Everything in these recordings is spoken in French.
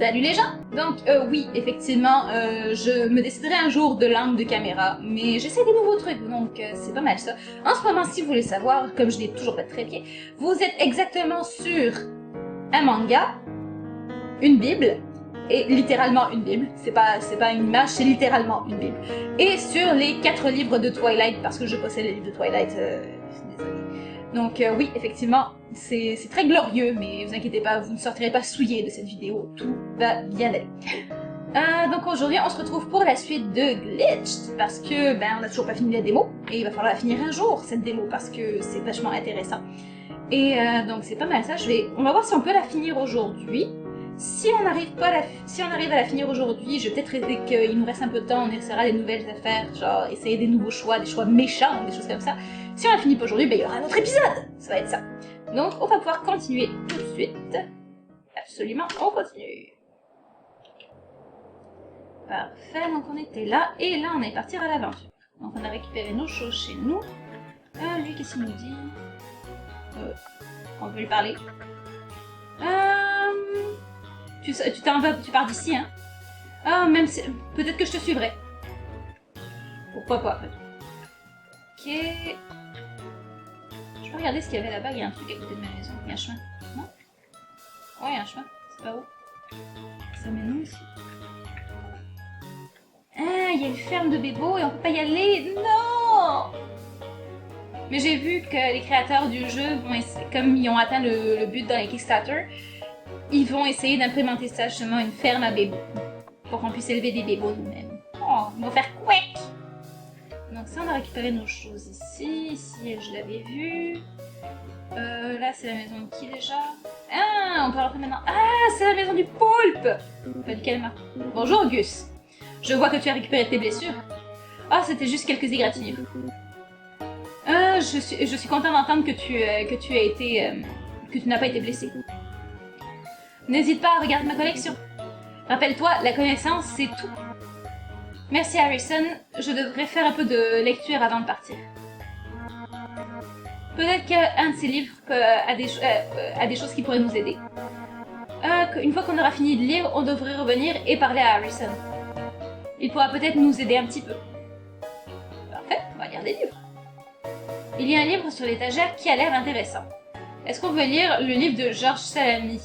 Salut les gens! Donc oui, effectivement, je me déciderai un jour de l'angle de caméra, mais j'essaie des nouveaux trucs, donc c'est pas mal ça. En ce moment, si vous voulez savoir, comme je l'ai toujours fait très bien, vous êtes exactement sur un manga, une bible, et littéralement une bible, c'est pas une image, c'est littéralement une bible, et sur les 4 livres de Twilight, parce que je possède les livres de Twilight, désolé. Donc oui, effectivement, c'est très glorieux, mais vous inquiétez pas, vous ne sortirez pas souillé de cette vidéo, tout va bien aller. Donc aujourd'hui, on se retrouve pour la suite de Glitched, parce que, on a toujours pas fini la démo, et il va falloir la finir un jour, cette démo, parce que c'est vachement intéressant. Et donc c'est pas mal ça, on va voir si on peut la finir aujourd'hui. Si on arrive à la finir aujourd'hui, je vais peut-être rêver qu'il nous reste un peu de temps, on essaiera des nouvelles affaires, genre essayer des nouveaux choix, des choix méchants, des choses comme ça. Si on la finit pas aujourd'hui, il y aura un autre épisode! Ça va être ça. Donc on va pouvoir continuer tout de suite. Absolument, on continue. Parfait, donc on était là, et là on est parti à l'aventure. Donc on a récupéré nos choses chez nous. Lui, qu'est-ce qu'il nous dit? On peut lui parler. Tu t'en vas, tu pars d'ici, hein? Ah, même si... Peut-être que je te suivrai. Pourquoi pas, après tout. Ok... Je peux regarder ce qu'il y avait là-bas, il y a un truc à côté de ma maison. Il y a un chemin. Non? Ouais, il y a un chemin. C'est pas où? Ça mène où, ici? Ah, il y a une ferme de bébos et on peut pas y aller. Non! Mais j'ai vu que les créateurs du jeu vont essayer, comme ils ont atteint le but dans les Kickstarter, ils vont essayer d'implémenter ça, justement, une ferme à bébés. Pour qu'on puisse élever des bébés nous-mêmes. Oh, ils vont faire quack! Donc ça, on a récupéré nos choses ici. Ici, je l'avais vu. Là, c'est la maison de qui, déjà? Ah, on peut rentrer maintenant. Ah, c'est la maison du poulpe! Enfin, du calmar. Bonjour, Gus. Je vois que tu as récupéré tes blessures. Ah, c'était juste quelques égratignures. Je suis content d'entendre que tu n'as pas été blessé. N'hésite pas à regarder ma collection. Rappelle-toi, la connaissance, c'est tout. Merci Harrison, je devrais faire un peu de lecture avant de partir. Peut-être qu'un de ces livres a des choses qui pourraient nous aider. Une fois qu'on aura fini de lire, on devrait revenir et parler à Harrison. Il pourra peut-être nous aider un petit peu. Parfait, on va lire des livres. Il y a un livre sur l'étagère qui a l'air intéressant. Est-ce qu'on veut lire le livre de Georges Salami?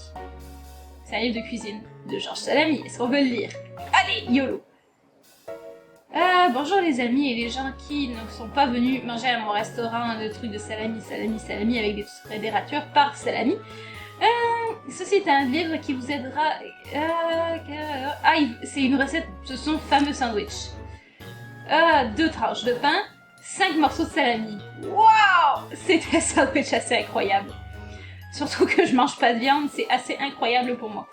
C'est un livre de cuisine de Georges Salami. Est-ce qu'on veut le lire? Allez, YOLO! Bonjour les amis et les gens qui ne sont pas venus manger à mon restaurant de trucs de salami avec des températures par salami. Ceci est un livre qui vous aidera... c'est une recette de son fameux sandwich. 2 tranches de pain, 5 morceaux de salami. Waouh! C'est un sandwich assez incroyable. Surtout que je mange pas de viande, c'est assez incroyable pour moi.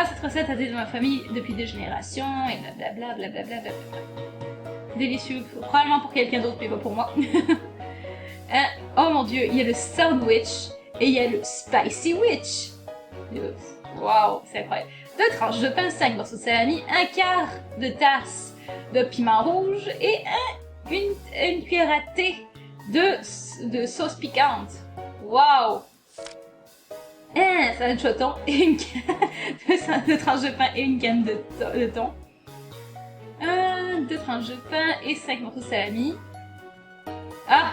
Cette recette a été dans ma famille depuis des générations, et blablabla, blablabla. Délicieux, probablement pour quelqu'un d'autre, mais pas pour moi. Oh mon dieu, il y a le sandwich, et il y a le spicy witch. Waouh, c'est incroyable. 2 tranches de pain, 5 morceaux de salami, 1/4 de tasse de piment rouge, et une cuillère à thé de sauce piquante. Waouh! Un salade de choton et une canne de tranches de pain et une canne de thon. 2 tranches de pain et 5 morceaux de salami. Ah!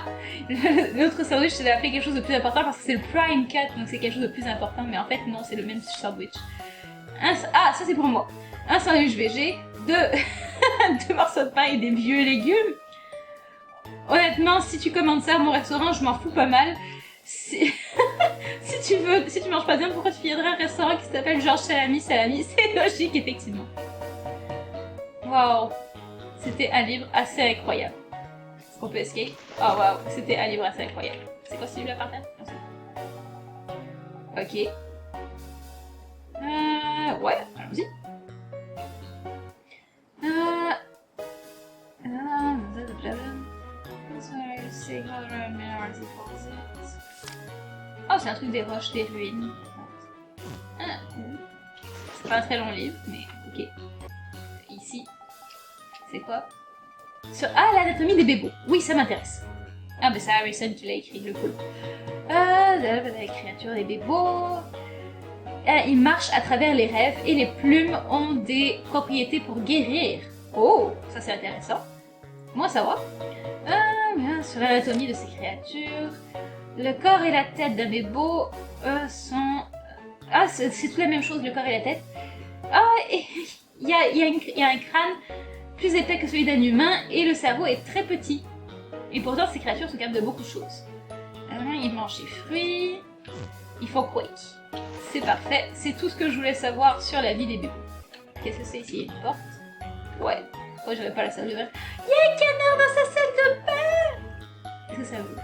L'autre sandwich, je l'ai appelé quelque chose de plus important parce que c'est le prime cut, donc c'est quelque chose de plus important, mais en fait, non, c'est le même sandwich. Ça c'est pour moi. Un sandwich végé, 2 morceaux de pain et des vieux légumes. Honnêtement, si tu commandes ça à mon restaurant, je m'en fous pas mal. Si tu manges pas bien, pourquoi tu viendrais à un restaurant qui s'appelle Georges Salami? C'est logique, effectivement. Waouh! C'était un livre assez incroyable. Est-ce qu'on peut escape? Oh waouh, c'était un livre assez incroyable. C'est quoi celui-là par terre? Ok. Ouais, allons-y. Oh, c'est un truc des roches, des ruines. C'est pas un très long livre, mais ok. Ici, c'est quoi? L'anatomie des bébés. Oui, ça m'intéresse. Ah, c'est Harrison qui l'a écrit, le cool. La créature des bébés. il marche à travers les rêves et les plumes ont des propriétés pour guérir. Oh, ça c'est intéressant. Moi ça va. Sur l'anatomie de ces créatures, le corps et la tête d'un bébo sont... Ah, c'est tout la même chose, le corps et la tête. Ah, il y a un crâne plus épais que celui d'un humain et le cerveau est très petit. Et pourtant, ces créatures sont capables de beaucoup de choses. Ils mangent des fruits, ils font quake. C'est parfait, c'est tout ce que je voulais savoir sur la vie des bébés. Qu'est-ce que c'est ici? Il y a une porte? Ouais. Oh, j'avais pas la salle de bain. Il y a un canard dans sa salle de bain! Qu'est-ce que ça veut?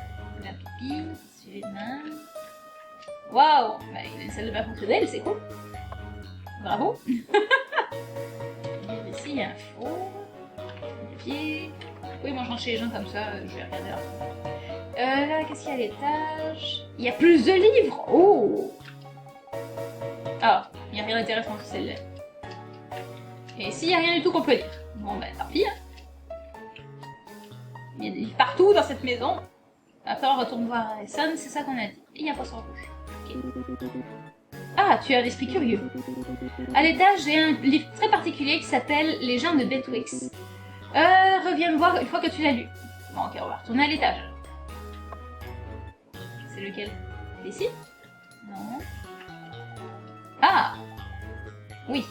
La pipi, suivez de main. Waouh! Bah, il y a une salle de bain fonctionnelle, c'est cool. Bravo! Ici, il y a un four. Des pieds. Oui, moi, je range chez les gens comme ça, je vais regarder là. Là, qu'est-ce qu'il y a à l'étage? Il y a plus de livres! Oh! Ah, il n'y a rien d'intéressant sur celle-là. Et ici, il n'y a rien du tout qu'on peut lire. Bon, ben, tant pis. Hein. Il y a des livres partout dans cette maison. Après, on retourne voir Harrison, c'est ça qu'on a dit. Et il y a un poisson rouge. Okay. Ah, tu as un esprit curieux. À l'étage, j'ai un livre très particulier qui s'appelle Les gens de Betwix. Reviens me voir une fois que tu l'as lu. Bon, ok, on va retourner à l'étage. C'est lequel? Ici? Non. Ah! Oui.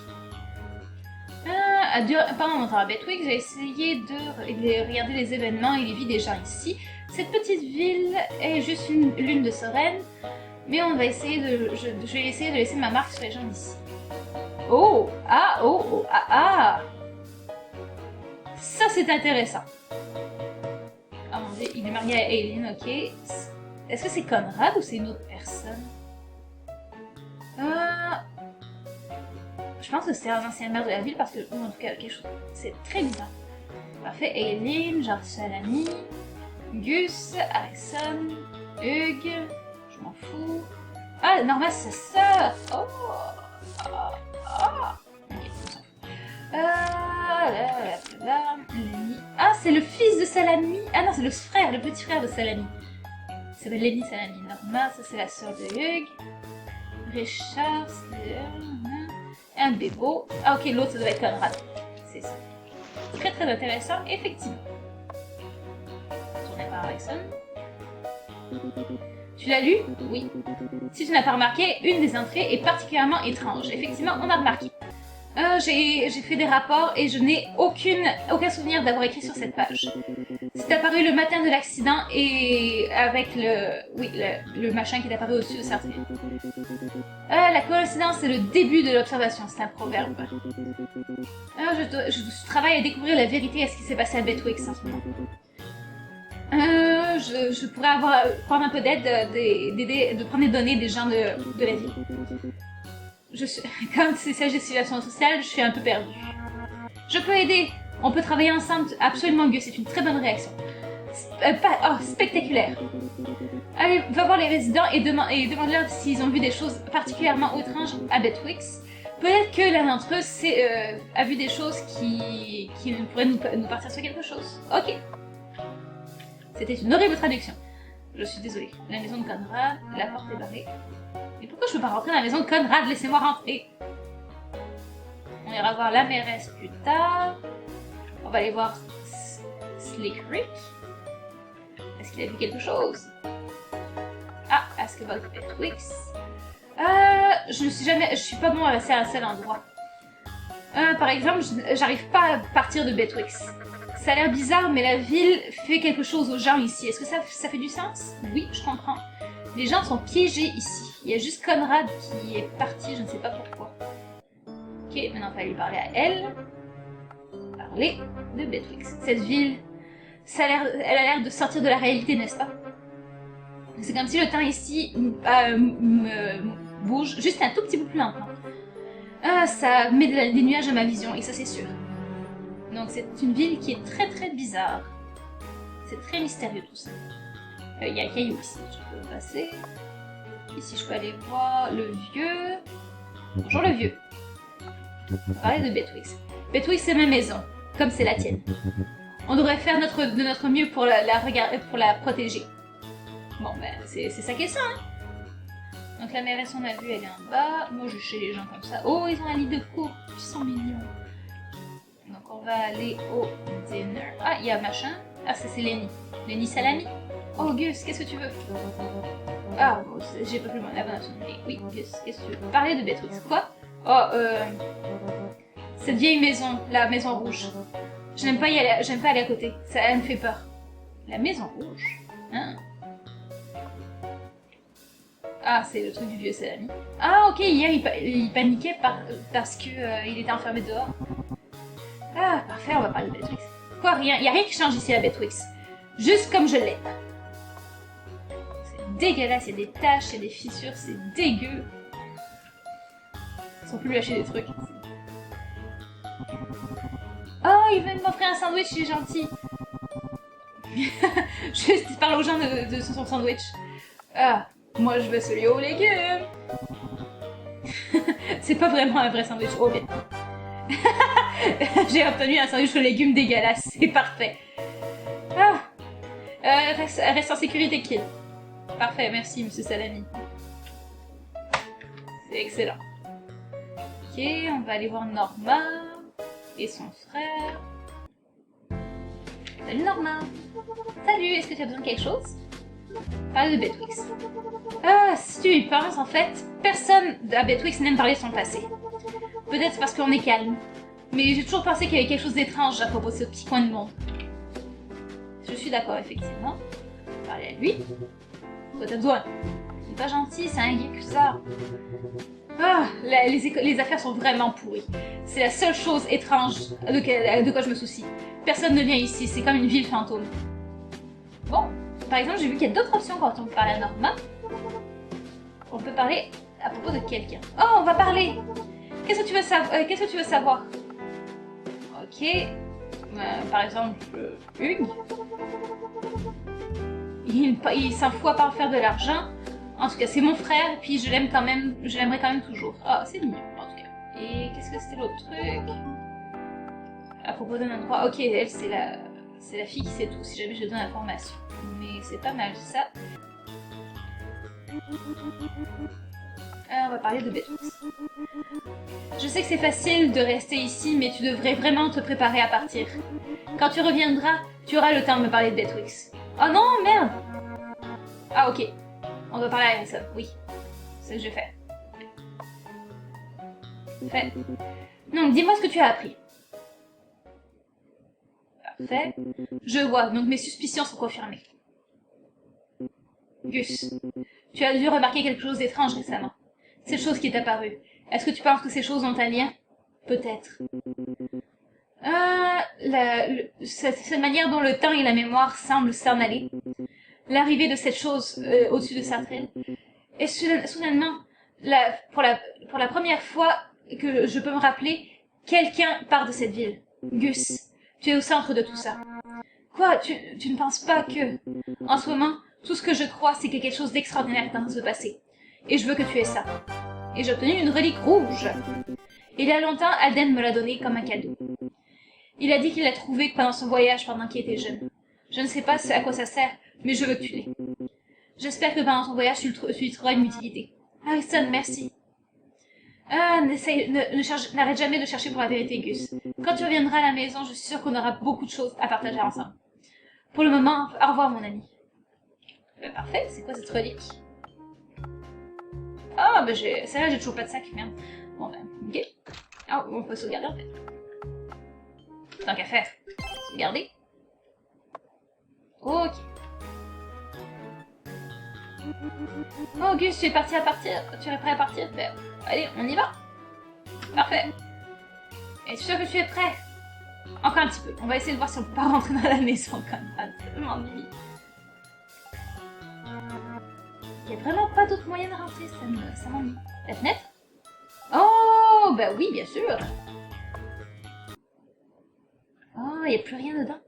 Pendant mon temps à Betwix, j'ai essayé de regarder les événements et les vies des gens ici. Cette petite ville est juste l'une de Soren, mais on va essayer je vais essayer de laisser ma marque sur les gens d'ici. Oh! Ah! Oh! Oh! Ah! Ah! Ça, c'est intéressant. Ah mon dieu, il est marié à Aileen, ok. Est-ce que c'est Conrad ou c'est une autre personne? Je pense que c'est un ancien maire de la ville parce que, ou en tout cas, quelque chose. C'est très bizarre. Parfait, Aileen, George Salami, Gus, Harrison, Hugh, je m'en fous. Ah, Norma, c'est sa sœur! Oh! Ok, on s'en fout. Lenny. Ah, c'est le fils de Salami! Ah non, c'est le frère, le petit frère de Salami. Il s'appelle Lenny Salami. Norma, ça c'est la sœur de Hugh. Richard, c'est... un bébo. Ah ok, l'autre ça doit être Conrad. C'est ça. Très très intéressant, effectivement. Tourné par Harrison. Tu l'as lu? Oui. Si tu n'as pas remarqué, une des entrées est particulièrement étrange. Effectivement, on a remarqué. J'ai fait des rapports et je n'ai aucun souvenir d'avoir écrit sur cette page. C'est apparu le matin de l'accident et avec le machin qui est apparu au-dessus de certains. La coïncidence est le début de l'observation, c'est un proverbe. Je travaille à découvrir la vérité à ce qui s'est passé à Betwix en ce moment. Je pourrais prendre un peu d'aide, de prendre des données des gens de la ville. Comme c'est sa gestion sociale, je suis un peu perdue. Je peux aider. On peut travailler ensemble, absolument Gus, c'est une très bonne réaction. Spectaculaire. Allez, va voir les résidents et demande-leur s'ils ont vu des choses particulièrement étranges à Betwix. Peut-être que l'un d'entre eux a vu des choses qui pourraient nous partir sur quelque chose. Ok. C'était une horrible traduction. Je suis désolée. La maison de Conrad, la porte est barrée. Mais pourquoi je peux pas rentrer dans la maison de Conrad? Laissez-moi rentrer. On ira voir la mairesse plus tard. On va aller voir Slick Rick. Est-ce qu'il a vu quelque chose? Ah, Askabog Betwix. Je suis pas bon à rester à un seul endroit. Par exemple, j'arrive pas à partir de Betwix. Ça a l'air bizarre, mais la ville fait quelque chose aux gens ici. Est-ce que ça fait du sens? Oui, je comprends. Les gens sont piégés ici. Il y a juste Conrad qui est parti, je ne sais pas pourquoi. Ok, maintenant il va lui parler à elle. Parler de Betwix. Cette ville, elle a l'air de sortir de la réalité, n'est-ce pas? C'est comme si le temps ici bouge juste un tout petit peu plus lentement. Ça met des nuages à ma vision, et ça c'est sûr. Donc c'est une ville qui est très très bizarre. C'est très mystérieux tout ça. Il y a un caillou ici, je peux passer. Ici je peux aller voir le vieux. Bonjour le vieux. On va parler de Betwix. Betwix c'est ma maison, comme c'est la tienne. On devrait faire de notre mieux pour la protéger. Bon ben c'est sa question hein. Donc la mairesse, on a vu, elle est en bas. Moi, je suis chez les gens comme ça. Oh, ils ont un lit de cours. Ils sont mignons. Donc on va aller au dinner. Ah, il y a machin. Ah, ça c'est Lenny. Lenny Salami. Oh, Gus, qu'est-ce que tu veux? Ah, bon, j'ai pas plus la bonne option. Oui, Gus, qu'est-ce que tu veux? Parler de Beatrix. Quoi? Oh, cette vieille maison, la maison rouge. Je n'aime pas y aller, j'aime pas aller à côté. Ça elle me fait peur. La maison rouge? Hein? Ah, c'est le truc du vieux Salami. Ah, ok, hier il paniquait parce que il était enfermé dehors. Ah, parfait, on va parler de Beatrix. Quoi, rien? Y a rien qui change ici à Beatrix. Juste comme je l'ai. C'est dégueulasse, y a des taches, y a des fissures, c'est dégueu. Ils sont plus lâcher des trucs. Oh, il veut m'offrir un sandwich, il est gentil. Juste, il parle aux gens de son sandwich. Ah, moi je veux celui aux légumes. C'est pas vraiment un vrai sandwich. Oh, bien. J'ai obtenu un sandwich aux légumes dégueulasse. C'est parfait. Ah. Reste en sécurité, Kid. Parfait, merci, monsieur Salami. C'est excellent. Ok, on va aller voir Norma et son frère. Salut Norma. Salut, est-ce que tu as besoin de quelque chose? Parler de Beatrix. Ah, si tu y penses, en fait, personne à Beatrix n'aime parler de son passé. Peut-être parce qu'on est calme. Mais j'ai toujours pensé qu'il y avait quelque chose d'étrange à propos de ce petit coin de monde. Je suis d'accord, effectivement. Parler à lui. Quoi t'as besoin? Il est pas gentil, c'est un geek, ça. Ah, les affaires sont vraiment pourries. C'est la seule chose étrange de quoi je me soucie. Personne ne vient ici, c'est comme une ville fantôme. Bon, par exemple, j'ai vu qu'il y a d'autres options quand on peut parler à Norma. On peut parler à propos de quelqu'un. Oh, on va parler. Qu'est-ce que tu veux savoir? Ok. Par exemple, Hugues. Il s'en fout à part faire de l'argent. En tout cas, c'est mon frère, puis je l'aime quand même, je l'aimerais quand même toujours. Ah, c'est mignon, en tout cas. Et qu'est-ce que c'était l'autre truc? À propos d'un endroit. Ok, elle, c'est la fille qui sait tout, si jamais je donne l'information. Mais c'est pas mal, ça. On va parler de Beatrix. Je sais que c'est facile de rester ici, mais tu devrais vraiment te préparer à partir. Quand tu reviendras, tu auras le temps de me parler de Beatrix. Oh non, merde! Ah, ok. On doit parler à Harrison, oui. C'est ce que je fais. Fait. Donc, dis-moi ce que tu as appris. Parfait. Je vois, donc mes suspicions sont confirmées. Gus, tu as dû remarquer quelque chose d'étrange récemment. Cette chose qui est apparue. Est-ce que tu penses que ces choses ont un lien? Peut-être. Cette manière dont le temps et la mémoire semblent s'en aller. L'arrivée de cette chose au-dessus de Sartrell. Et soudainement, pour la première fois que je peux me rappeler, quelqu'un part de cette ville. Gus, tu es au centre de tout ça. Quoi, tu ne penses pas que... En ce moment, tout ce que je crois, c'est que quelque chose d'extraordinaire est en train de se passer. Et je veux que tu aies ça. Et j'ai obtenu une relique rouge. Il y a longtemps, Alden me l'a donnée comme un cadeau. Il a dit qu'il l'a trouvée pendant son voyage pendant qu'il était jeune. Je ne sais pas à quoi ça sert, mais je veux que tu l'aies. J'espère que pendant ton voyage, tu y trouveras une utilité. Harrison, merci. Ah, n'arrête jamais de chercher pour la vérité, Gus. Quand tu reviendras à la maison, je suis sûre qu'on aura beaucoup de choses à partager ensemble. Pour le moment, au revoir, mon ami. Parfait, c'est quoi cette relique? Ah, bah celle-là, j'ai toujours pas de sac, merde. Bon, ben, ok. Ah, on peut sauvegarder, en fait. Tant qu'à faire. Sauvegarder. Ok. Oh, Gus, tu es prêt à partir? Ben, allez, on y va. Parfait. Es-tu sûr que tu es prêt? Encore un petit peu. On va essayer de voir si on peut pas rentrer dans la maison comme ça. Ça m'ennuie. Il n'y a vraiment pas d'autre moyen de rentrer, ça m'ennuie. La fenêtre? Oh, bah oui, bien sûr. Oh, il n'y a plus rien dedans.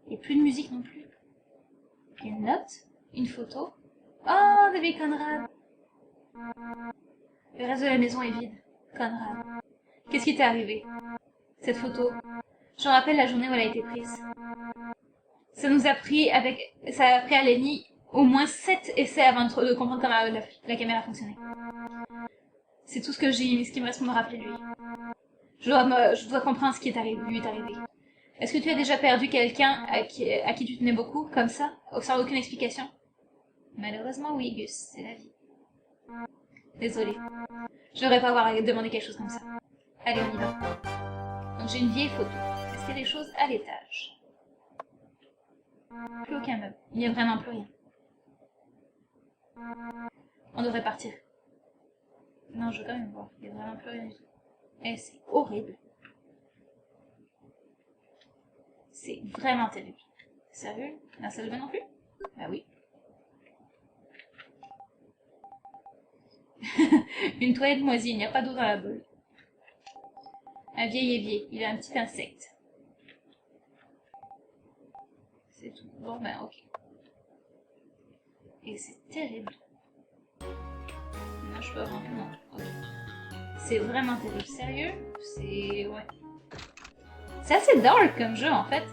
Il n'y a plus de musique non plus. Il y a une note, une photo. Oh, bébé Conrad. Le reste de la maison est vide. Conrad. Qu'est-ce qui t'est arrivé? Cette photo. Je me rappelle la journée où elle a été prise. Ça a appris à Lenny au moins 7 essais avant de comprendre comment la caméra fonctionnait. C'est tout ce que j'ai, ce qui me reste pour me rappeler de lui. Je dois comprendre ce qui lui est arrivé. Est-ce que tu as déjà perdu quelqu'un à qui tu tenais beaucoup, comme ça, sans aucune explication? Malheureusement, oui, Gus, c'est la vie. Désolée. Je devrais pas avoir demandé quelque chose comme ça. Allez, on y va. Donc j'ai une vieille photo. Est-ce qu'il y a des choses à l'étage? Plus aucun meuble. Il n'y a vraiment plus rien. On devrait partir. Non, je veux quand même voir. Il n'y a vraiment plus rien du tout. Eh, c'est horrible. C'est vraiment terrible. Sérieux? La salle de bain non plus? Bah oui. Une toilette moisie, il n'y a pas d'eau dans la boule. Un vieil évier, il a un petit insecte. C'est tout. Bon ben ok. Et c'est terrible. Non, je peux rentrer. Non, ok. C'est vraiment terrible. Sérieux? C'est... ouais. C'est assez dark comme jeu en fait.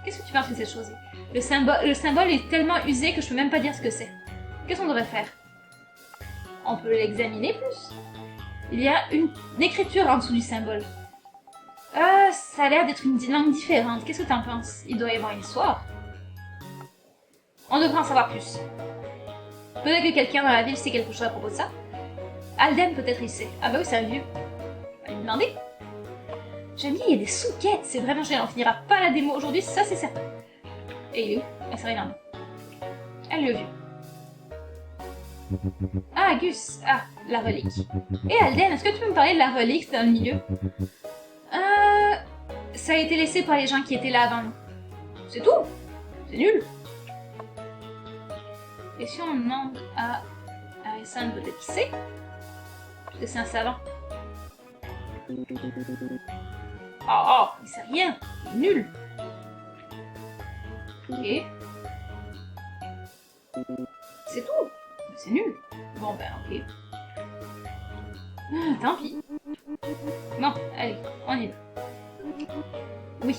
Qu'est-ce que tu penses de cette chose? Le symbole est tellement usé que je peux même pas dire ce que c'est. Qu'est-ce qu'on devrait faire? On peut l'examiner plus. Il y a une écriture en dessous du symbole. Ça a l'air d'être une langue différente. Qu'est-ce que t'en penses? Il doit y avoir une histoire. On devrait en savoir plus. Peut-être que quelqu'un dans la ville sait quelque chose à propos de ça. Alden, peut-être il sait. Ah bah oui, c'est un vieux. On va lui demander. J'aime bien, il y a des sous-quêtes. C'est vraiment génial. On finira pas la démo aujourd'hui, ça c'est certain. Et il est où? Ah, c'est énorme. Ah, le vieux. Ah, Gus. Ah, la relique. Et Alden, est-ce que tu peux me parler de la relique dans le milieu? Ça a été laissé par les gens qui étaient là avant nous. C'est tout. C'est nul. Et si on demande à Harrison, peut-être qu'il sait? Parce que c'est un savant. Oh, il sait rien. Il est nul. Ok. C'est tout. C'est nul. Bon ben ok. Tant pis. Bon, allez, on y va. Oui.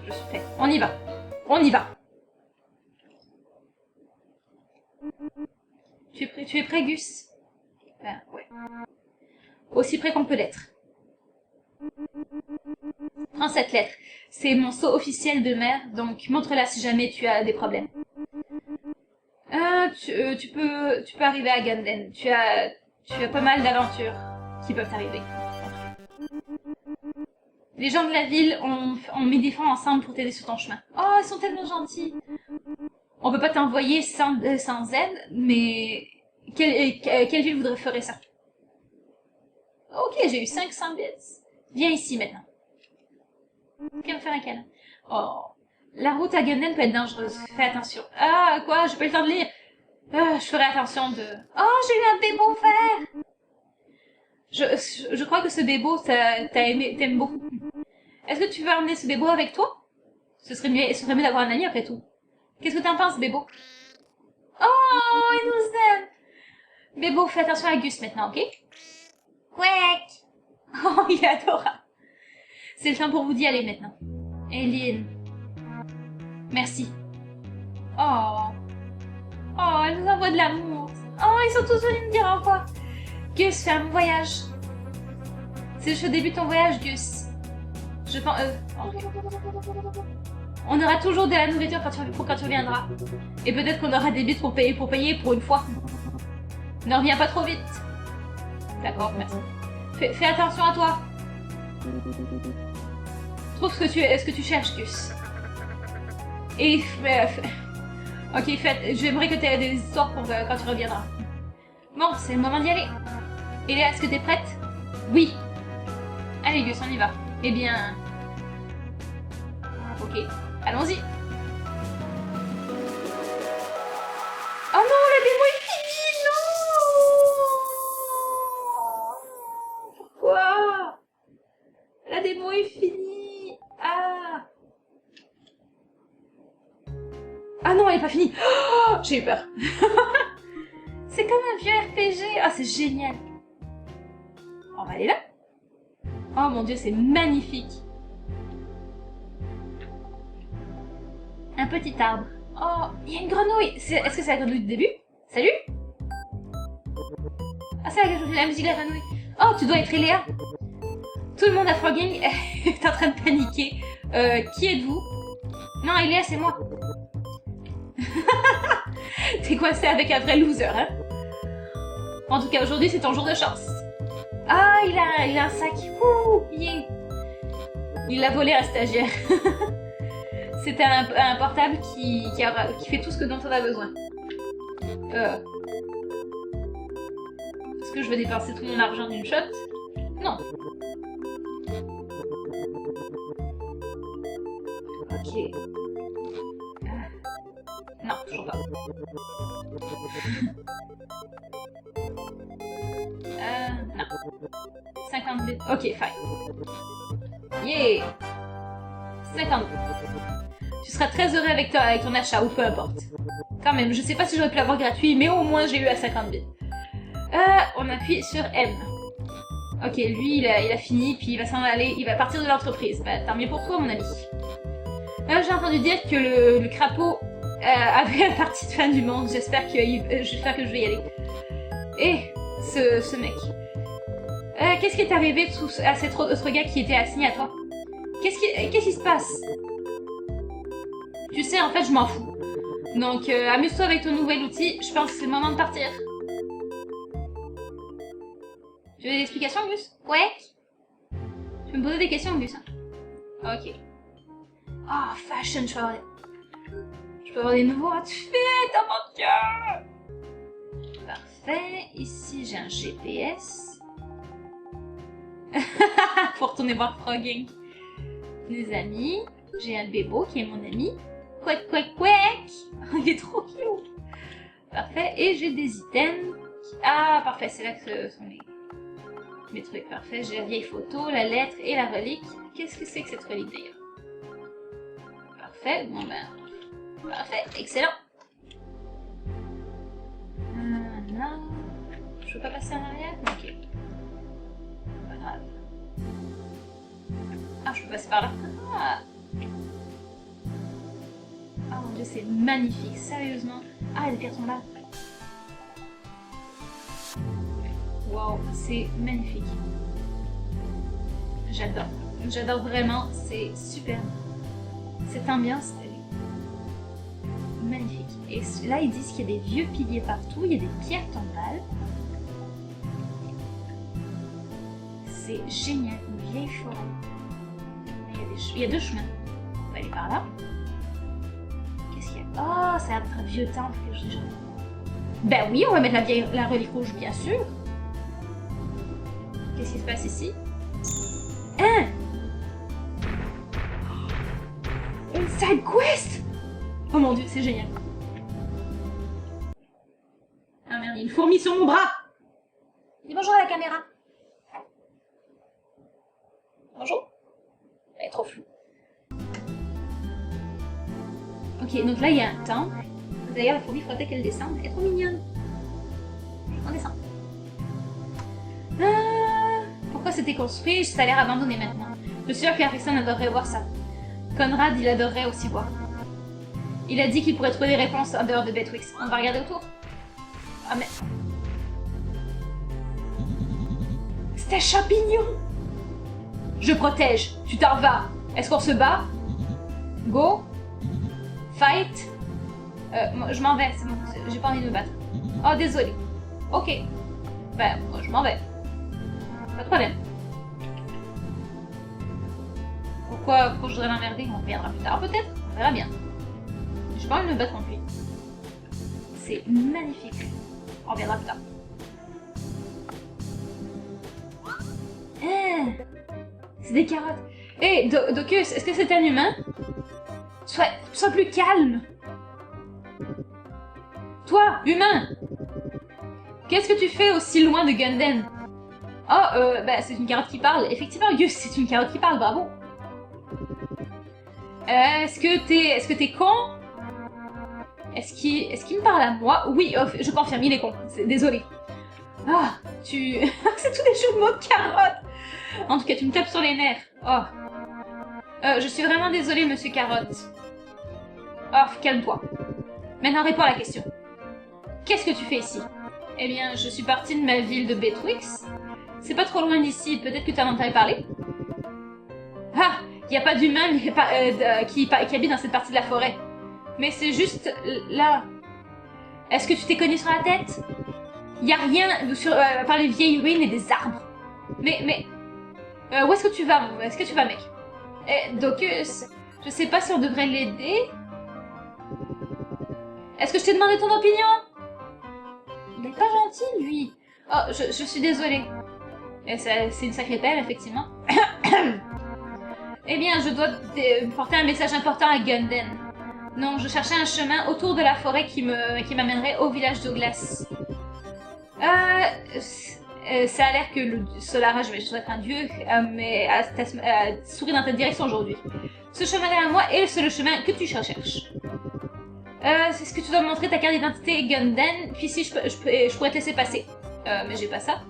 Je suis prêt. On y va. On y va. Tu es prêt, Gus? Ben, ouais. Aussi près qu'on peut l'être. Prends cette lettre. C'est mon sceau officiel de mère, donc montre-la si jamais tu as des problèmes. Tu peux arriver à Ganden. Tu as pas mal d'aventures qui peuvent t'arriver. Les gens de la ville ont mis des fonds ensemble pour t'aider sur ton chemin. Oh, ils sont tellement gentils. On peut pas t'envoyer sans aide, mais quelle ville voudrait faire ça? Ok, j'ai eu 500 bits. Viens ici maintenant. Viens me faire un câlin. Oh, la route à Ganden peut être dangereuse. Fais attention. Ah, quoi? J'ai pas eu le temps de lire. Je ferai attention de... Oh, j'ai eu un bébo vert! Je crois que ce bébo, t'aimes beaucoup. Est-ce que tu veux emmener ce bébo avec toi? Ce serait mieux d'avoir un ami après tout. Qu'est-ce que t'en penses, bébo? Oh, il nous aime! Bébo, fais attention à Gus maintenant, ok? Quack! Oh, il est adorable. C'est le temps pour vous d'y aller maintenant. Eileen. Merci. Oh. Oh, elle nous envoie de l'amour. Oh, ils sont tous venus me dire au revoir. Gus, fais un bon voyage. C'est le début de ton voyage, Gus. Je pense... okay. On aura toujours de la nourriture quand tu reviendras. Et peut-être qu'on aura des bits pour payer pour une fois. Ne reviens pas trop vite. D'accord, merci. Fais attention à toi. Trouve ce que tu cherches, Gus. Et... ok, j'aimerais que tu aies des histoires pour quand tu reviendras. Bon, c'est le moment d'y aller. Elia, est-ce que t'es prête? Oui. Allez, Gus, on y va. Eh bien... ok, allons-y. Oh non, la démo est finie, non! Pourquoi? La démo est finie. Ah. Ah non, elle est pas finie. Oh, j'ai eu peur. C'est comme un vieux RPG. Ah, c'est génial. On va aller là. Oh mon dieu, c'est magnifique. Un petit arbre. Oh, il y a une grenouille. Est-ce que c'est la grenouille du début? Salut? Ah, c'est la musique de la grenouille. Oh, tu dois être Eléa. Tout le monde à Frogging est en train de paniquer. Qui êtes-vous? Non, Eléa, c'est moi. T'es coincé avec un vrai loser, hein? En tout cas, aujourd'hui, c'est ton jour de chance. Ah, il a un sac. Ouh, yeah. Il l'a volé à un stagiaire. C'était un portable qui fait tout ce dont on a besoin. Est-ce que je vais dépenser tout mon argent d'une shot? Non. Ok. Non, toujours pas. Non. 50 bits. Ok, fine. Yeah! 50 bits. Tu seras très heureux avec ton achat, ou peu importe. Quand même, je sais pas si j'aurais pu l'avoir gratuit, mais au moins j'ai eu à 50 bits. On appuie sur M. Ok, lui, il a fini, puis il va s'en aller, il va partir de l'entreprise. Bah, tant mieux pour toi, mon ami. J'ai entendu dire que le crapaud avait un parti de fin du monde. J'espère que je vais y aller. Et ce mec. Qu'est-ce qui est arrivé à cet autre gars qui était assigné à toi? Qu'est-ce qui se passe? Tu sais, en fait, je m'en fous. Donc, amuse-toi avec ton nouvel outil. Je pense que c'est le moment de partir. Tu veux des explications, Gus? Ouais. Tu peux me poser des questions, Gus? Ok. Oh, fashion, je peux avoir des nouveaux outfits, oh mon dieu! Parfait. Ici, j'ai un GPS. Pour retourner voir Frogging. Des amis. J'ai un bébo qui est mon ami. Quack, quack, quack! Il est trop cute! Parfait. Et j'ai des items. Ah, parfait. C'est là que sont mes trucs. Parfait. J'ai la vieille photo, la lettre et la relique. Qu'est-ce que c'est que cette relique d'ailleurs? Parfait. Bon ben. Parfait. Excellent. Non. Je peux pas passer en arrière? Ok. Pas grave. Ah, je peux passer par là. Ah. Oh mon dieu, c'est magnifique, sérieusement. Ah, les pierres sont là. Wow, c'est magnifique. J'adore. J'adore vraiment, c'est super. Cette ambiance, elle est magnifique. Et là, ils disent qu'il y a des vieux piliers partout, il y a des pierres tombales. C'est génial, une vieille forêt. Il y a deux chemins. On va aller par là. Qu'est-ce qu'il y a? Oh, ça a l'air d'être un vieux temple que j'ai jamais. Ben oui, on va mettre la relique rouge, bien sûr. Qu'est-ce qui se passe ici? Hein? Une side quest! Oh mon dieu, c'est génial. Ah merde, il y a une fourmi sur mon bras! Dis bonjour à la caméra. Bonjour. Elle est trop floue. Ok, donc là il y a un temple. D'ailleurs, la fourmi, il faudrait qu'elle descende. Elle est trop mignonne. On descend. Pourquoi c'était construit? Ça a l'air abandonné maintenant. Je suis sûre que personne adorerait voir ça. Conrad, il adorerait aussi voir. Il a dit qu'il pourrait trouver des réponses en dehors de Betwix. On va regarder autour. Ah mais... C'est un champignon! Je protège. Tu t'en vas. Est-ce qu'on se bat? Go. Fight. Moi, je m'en vais. C'est bon. J'ai pas envie de me battre. Oh, désolé. Ok. Ben, moi, je m'en vais. Pas de problème. Pourquoi je voudrais l'emmerder? On reviendra plus tard, peut-être. On verra bien. J'ai pas envie de me battre non plus. C'est magnifique. On reviendra plus tard. C'est des carottes. Hé, Docus, est-ce que c'est un humain? Sois plus calme. Toi, humain! Qu'est-ce que tu fais aussi loin de Gunden? Oh, bah, c'est une carotte qui parle. Effectivement, Gus, c'est une carotte qui parle, bravo. Est-ce que t'es con? Est-ce qu'il me parle à moi? Oui, je confirme, il est con. Désolé. Ah, c'est tous des jeux de mots de carotte. En tout cas, tu me tapes sur les nerfs. Oh. Je suis vraiment désolée, monsieur Carotte. Oh, calme-toi. Maintenant, réponds à la question. Qu'est-ce que tu fais ici? Eh bien, je suis partie de ma ville de Betwix. C'est pas trop loin d'ici, peut-être que tu en as entendu parler? Ah, il n'y a pas d'humains qui habitent dans cette partie de la forêt. Mais c'est juste là. Est-ce que tu t'es cogné sur la tête? Il n'y a rien à part les vieilles ruines et des arbres. Mais, où est-ce que tu vas? Est-ce que tu vas, mec? Docus, je sais pas si on devrait l'aider. Est-ce que je t'ai demandé ton opinion? Il est pas gentil, lui. Oh, je suis désolée. C'est une sacrée pelle, effectivement. Eh bien, je dois porter un message important à Gunden. Non, je cherchais un chemin autour de la forêt qui m'amènerait au village de glace. Ça a l'air que le Solara, je vais être un dieu, mais sourit dans ta direction aujourd'hui. Ce chemin-là à moi est le chemin que tu recherches. C'est ce que tu dois me montrer ta carte d'identité Gunden, puis si je pourrais te laisser passer. Mais j'ai pas ça.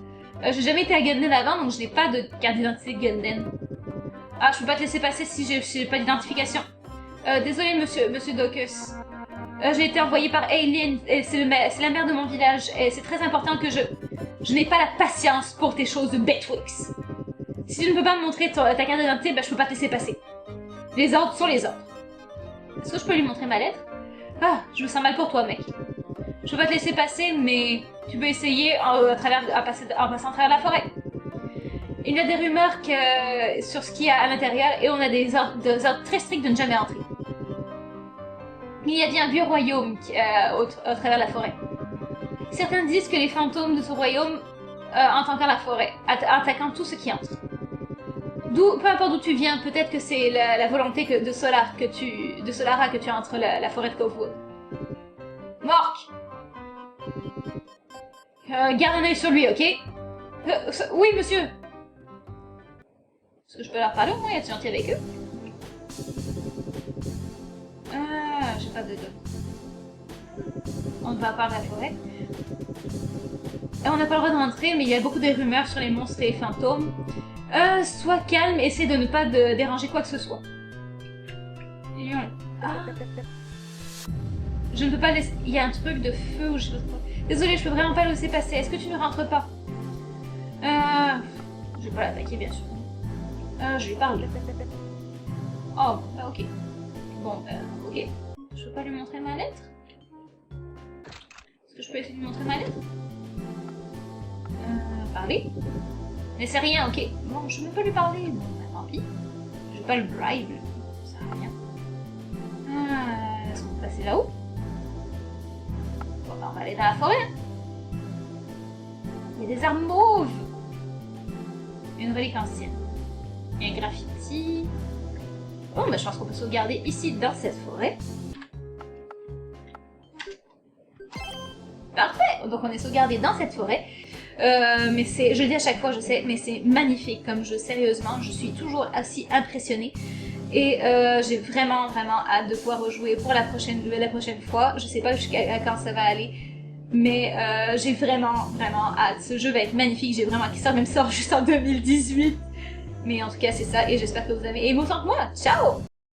J'ai jamais été à Gunden avant, donc je n'ai pas de carte d'identité Gunden. Ah, je peux pas te laisser passer si j'ai pas d'identification. Désolé, monsieur Docus. J'ai été envoyée par Aileen, et c'est la mère de mon village, et c'est très important que je n'ai pas la patience pour tes choses de Betwix. Si tu ne peux pas me montrer ta carte d'identité, je peux pas te laisser passer. Les ordres sont les ordres. Est-ce que je peux lui montrer ma lettre? Ah, je me sens mal pour toi, mec. Je peux pas te laisser passer, mais tu peux essayer en passant à travers la forêt. Il y a des rumeurs sur ce qu'il y a à l'intérieur, et on a des ordres très stricts de ne jamais entrer. Il y a dit un vieux royaume au travers de la forêt. Certains disent que les fantômes de ce royaume hantent encore la forêt, attaquant tout ce qui entre. Peu importe d'où tu viens, peut-être que c'est la volonté de Solara que tu as entre la forêt de Covewood. Mork! Garde un œil sur lui, ok? Oui, monsieur! Est-ce que je peux leur parler au moins? Être gentil avec eux? J'ai pas de dos. On va parler de la forêt. On n'a pas le droit de rentrer, mais il y a beaucoup de rumeurs sur les monstres et les fantômes. Sois calme, essaie de ne pas déranger quoi que ce soit. Ah. Je ne peux pas laisser... Il y a un truc de feu ou je sais pas quoi. Désolée, je peux vraiment pas le laisser passer. Est-ce que tu ne rentres pas? Je vais pas l'attaquer, bien sûr. Je lui parle. Oh, ok. Bon, ok. Je peux pas lui montrer ma lettre? Est-ce que je peux essayer de lui montrer ma lettre? Parler? Mais c'est rien, ok. Bon, je ne peux pas lui parler. Bon, tant pis. Je vais pas le bribe. Ça sert à rien. Est-ce qu'on peut passer là-haut? Bon, on va aller dans la forêt. Hein. Il y a des arbres mauves. Une relique ancienne. Il y a un graffiti. Bon, je pense qu'on peut sauvegarder ici, dans cette forêt. Parfait! Donc on est sauvegardé dans cette forêt. Mais je le dis à chaque fois, je sais, mais c'est magnifique comme jeu, sérieusement. Je suis toujours aussi impressionnée. Et j'ai vraiment hâte de pouvoir rejouer pour la prochaine fois. Je sais pas jusqu'à quand ça va aller. Mais j'ai vraiment hâte. Ce jeu va être magnifique. J'ai vraiment hâte qu'il sorte, même sort juste en 2018. Mais en tout cas, c'est ça. Et j'espère que vous avez aimé autant que moi. Ciao!